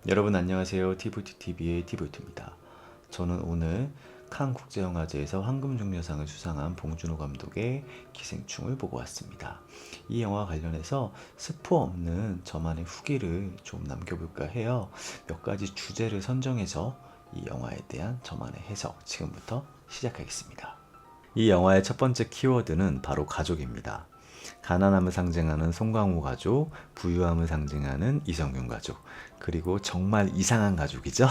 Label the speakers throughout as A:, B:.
A: 여러분 안녕하세요. 티보이트TV의 티보이트입니다. 저는 오늘 칸 국제영화제에서 황금종려상을 수상한 봉준호 감독의 기생충을 보고 왔습니다. 이 영화 관련해서 스포 없는 저만의 후기를 좀 남겨볼까 해요. 몇 가지 주제를 선정해서 이 영화에 대한 저만의 해석 지금부터 시작하겠습니다. 이 영화의 첫 번째 키워드는 바로 가족입니다. 가난함을 상징하는 송강호 가족, 부유함을 상징하는 이성균 가족, 그리고 정말 이상한 가족이죠.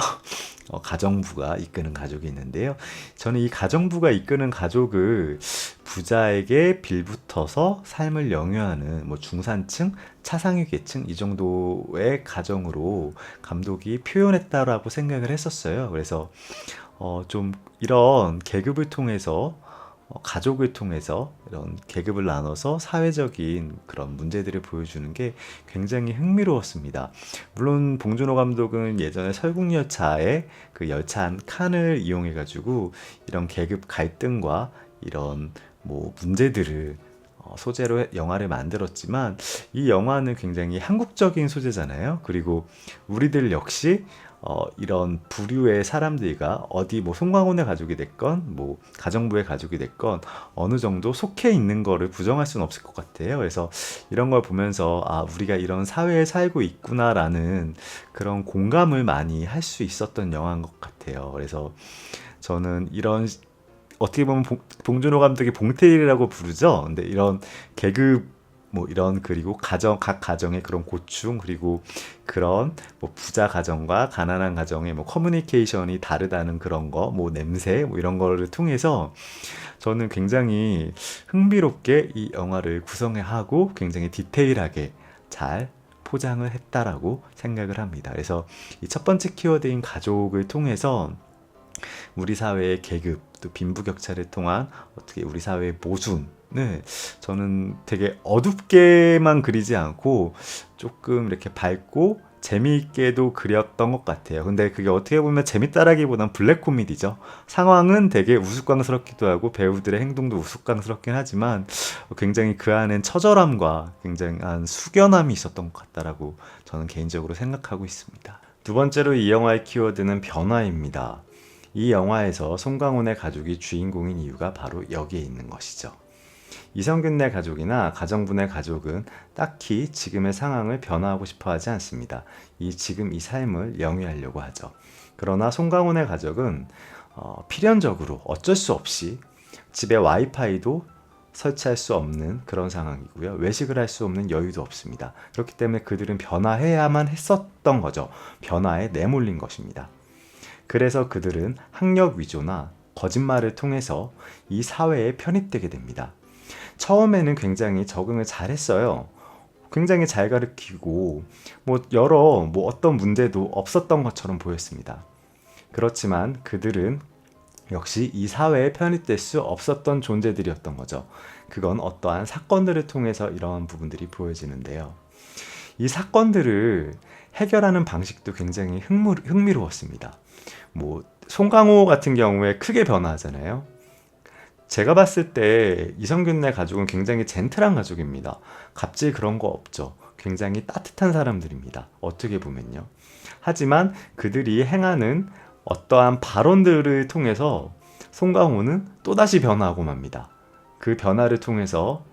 A: 가정부가 이끄는 가족이 있는데요. 저는 이 가정부가 이끄는 가족을 부자에게 빌붙어서 삶을 영위하는 중산층, 차상위 계층 이 정도의 가정으로 감독이 표현했다라고 생각을 했었어요. 그래서 좀 이런 계급을 통해서 가족을 통해서 이런 계급을 나눠서 사회적인 그런 문제들을 보여주는 게 굉장히 흥미로웠습니다. 물론 봉준호 감독은 예전에 설국열차의 그 열차 한 칸을 이용해 가지고 이런 계급 갈등과 이런 문제들을 소재로 영화를 만들었지만 이 영화는 굉장히 한국적인 소재잖아요. 그리고 우리들 역시 이런 부류의 사람들과 어디 송강호의 가족이 됐건 가정부의 가족이 됐건 어느 정도 속해 있는 거를 부정할 수는 없을 것 같아요. 그래서 이런 걸 보면서 우리가 이런 사회에 살고 있구나라는 그런 공감을 많이 할 수 있었던 영화인 것 같아요. 그래서 저는 이런 어떻게 보면 봉준호 감독이 봉태일이라고 부르죠. 근데 이런 계급 이런 그리고 각 가정의 그런 고충 그리고 그런 부자 가정과 가난한 가정의 커뮤니케이션이 다르다는 그런 거 냄새 이런 거를 통해서 저는 굉장히 흥미롭게 이 영화를 구성해 하고 굉장히 디테일하게 잘 포장을 했다라고 생각을 합니다. 그래서 이 첫 번째 키워드인 가족을 통해서 우리 사회의 계급 또 빈부격차를 통한 어떻게 우리 사회의 모순을 저는 되게 어둡게만 그리지 않고 조금 이렇게 밝고 재미있게도 그렸던 것 같아요. 근데 그게 어떻게 보면 재밌다라기보단 블랙 코미디죠. 상황은 되게 우스꽝스럽기도 하고 배우들의 행동도 우스꽝스럽긴 하지만 굉장히 그 안엔 처절함과 굉장한 숙연함이 있었던 것 같다라고 저는 개인적으로 생각하고 있습니다. 두 번째로 이 영화의 키워드는 변화입니다. 이 영화에서 송강호의 가족이 주인공인 이유가 바로 여기에 있는 것이죠. 이성균네 가족이나 가정부의 가족은 딱히 지금의 상황을 변화하고 싶어 하지 않습니다. 지금 이 삶을 영위하려고 하죠. 그러나 송강호의 가족은 필연적으로 어쩔 수 없이 집에 와이파이도 설치할 수 없는 그런 상황이고요. 외식을 할 수 없는 여유도 없습니다. 그렇기 때문에 그들은 변화해야만 했었던 거죠. 변화에 내몰린 것입니다. 그래서 그들은 학력 위조나 거짓말을 통해서 이 사회에 편입되게 됩니다. 처음에는 굉장히 적응을 잘했어요. 굉장히 잘 가르치고 여러 어떤 문제도 없었던 것처럼 보였습니다. 그렇지만 그들은 역시 이 사회에 편입될 수 없었던 존재들이었던 거죠. 그건 어떠한 사건들을 통해서 이러한 부분들이 보여지는데요. 이 사건들을 해결하는 방식도 굉장히 흥미로웠습니다. 송강호 같은 경우에 크게 변화하잖아요. 제가 봤을 때 이성균네 가족은 굉장히 젠틀한 가족입니다. 갑질 그런 거 없죠. 굉장히 따뜻한 사람들입니다. 어떻게 보면요. 하지만 그들이 행하는 어떠한 발언들을 통해서 송강호는 또다시 변화하고 맙니다. 그 변화를 통해서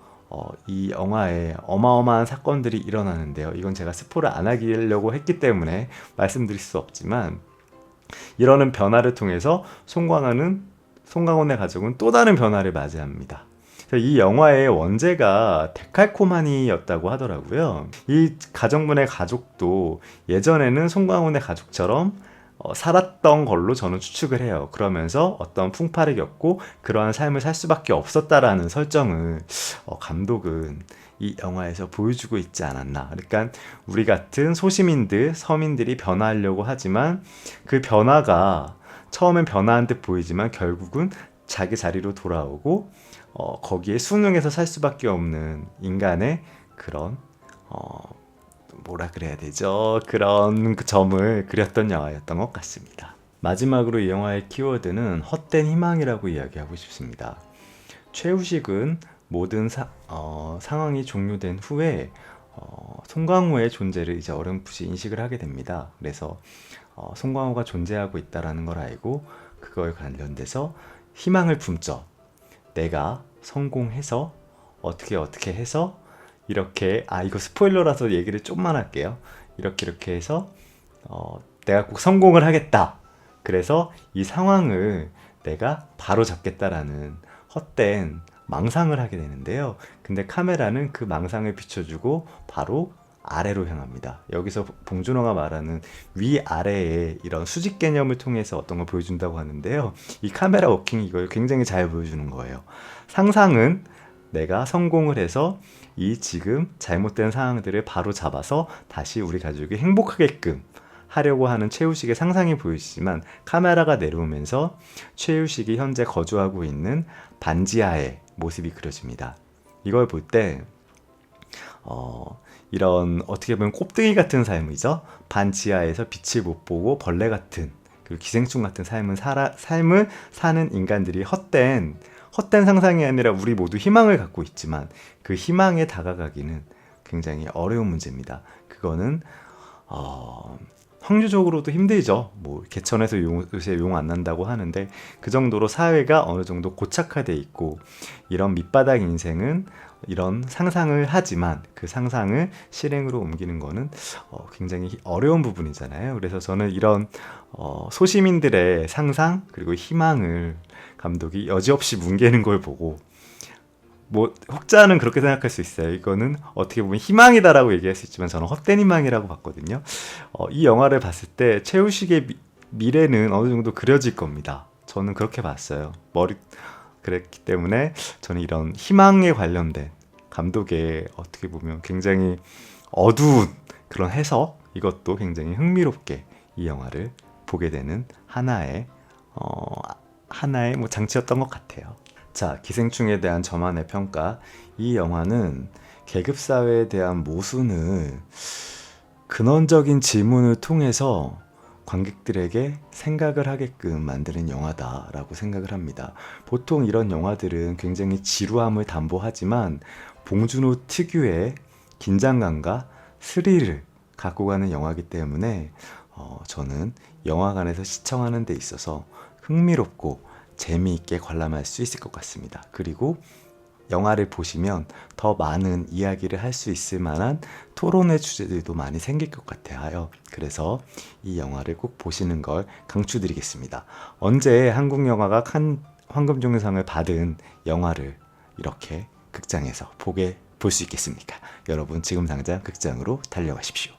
A: 이 영화에 어마어마한 사건들이 일어나는데요. 이건 제가 스포를 안 하려고 했기 때문에 말씀드릴 수 없지만 이러는 변화를 통해서 송강호의 가족은 또 다른 변화를 맞이합니다. 이 영화의 원제가 데칼코마니였다고 하더라고요. 이 가정분의 가족도 예전에는 송강호의 가족처럼 살았던 걸로 저는 추측을 해요. 그러면서 어떤 풍파를 겪고 그러한 삶을 살 수밖에 없었다라는 설정을 감독은 이 영화에서 보여주고 있지 않았나. 그러니까 우리 같은 소시민들, 서민들이 변화하려고 하지만 그 변화가 처음엔 변화한 듯 보이지만 결국은 자기 자리로 돌아오고 거기에 순응해서 살 수밖에 없는 인간의 그런 뭐라 그래야 되죠? 그런 점을 그렸던 영화였던 것 같습니다. 마지막으로 이 영화의 키워드는 헛된 희망이라고 이야기하고 싶습니다. 최우식은 모든 상황이 종료된 후에 송강호의 존재를 이제 어렴풋이 인식을 하게 됩니다. 그래서 송강호가 존재하고 있다라는 걸 알고 그거에 관련돼서 희망을 품죠. 내가 성공해서 어떻게 해서 이렇게 이거 스포일러라서 얘기를 좀만 할게요. 이렇게 해서 내가 꼭 성공을 하겠다. 그래서 이 상황을 내가 바로 잡겠다라는 헛된 망상을 하게 되는데요. 근데 카메라는 그 망상을 비춰주고 바로 아래로 향합니다. 여기서 봉준호가 말하는 위아래의 이런 수직 개념을 통해서 어떤 걸 보여준다고 하는데요. 이 카메라 워킹이 이걸 굉장히 잘 보여주는 거예요. 상상은 내가 성공을 해서 이 지금 잘못된 상황들을 바로 잡아서 다시 우리 가족이 행복하게끔 하려고 하는 최우식의 상상이 보이지만 카메라가 내려오면서 최우식이 현재 거주하고 있는 반지하의 모습이 그려집니다. 이걸 볼 때 이런 어떻게 보면 꼽등이 같은 삶이죠. 반지하에서 빛을 못 보고 벌레 같은 그리고 기생충 같은 삶을 사는 인간들이 헛된 상상이 아니라 우리 모두 희망을 갖고 있지만 그 희망에 다가가기는 굉장히 어려운 문제입니다. 그거는 확률적으로도 힘들죠. 뭐 개천에서 요새 용 안 난다고 하는데 그 정도로 사회가 어느 정도 고착화돼 있고 이런 밑바닥 인생은 이런 상상을 하지만 그 상상을 실행으로 옮기는 거는 굉장히 어려운 부분이잖아요. 그래서 저는 이런 소시민들의 상상 그리고 희망을 감독이 여지없이 뭉개는 걸 보고 뭐 혹자는 그렇게 생각할 수 있어요. 이거는 어떻게 보면 희망이다라고 얘기할 수 있지만 저는 헛된 희망이라고 봤거든요. 이 영화를 봤을 때 최우식의 미래는 어느 정도 그려질 겁니다. 저는 그렇게 봤어요. 그랬기 때문에 저는 이런 희망에 관련된 감독의 어떻게 보면 굉장히 어두운 그런 해석 이것도 굉장히 흥미롭게 이 영화를 보게 되는 하나의 뭐 장치였던 것 같아요. 자, 기생충에 대한 저만의 평가. 이 영화는 계급사회에 대한 모순을 근원적인 질문을 통해서 관객들에게 생각을 하게끔 만드는 영화다라고 생각을 합니다. 보통 이런 영화들은 굉장히 지루함을 담보하지만 봉준호 특유의 긴장감과 스릴을 갖고 가는 영화이기 때문에 저는 영화관에서 시청하는 데 있어서 흥미롭고 재미있게 관람할 수 있을 것 같습니다. 그리고 영화를 보시면 더 많은 이야기를 할 수 있을 만한 토론의 주제들도 많이 생길 것 같아요. 그래서 이 영화를 꼭 보시는 걸 강추드리겠습니다. 언제 한국 영화가 칸 황금종려상을 받은 영화를 이렇게 극장에서 볼 수 있겠습니까? 여러분 지금 당장 극장으로 달려가십시오.